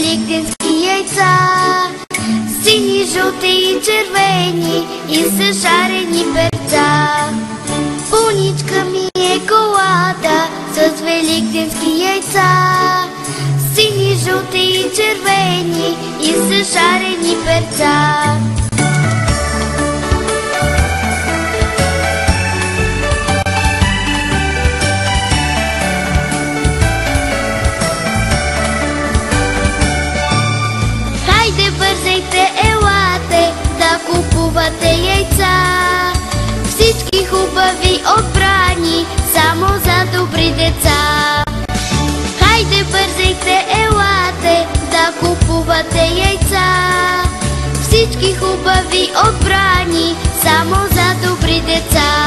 великденски яйца, сини, жълти и червени и с жарени перца. Пуничка ми е колата с великденски яйца, сини, жълти и червени и с жарени перца. Хайде, бързайте, елате да купувате яйца, всички хубави отбрани само за добри деца. Хайде, бързайте, елате да купувате яйца, всички хубави отбрани само за добри деца.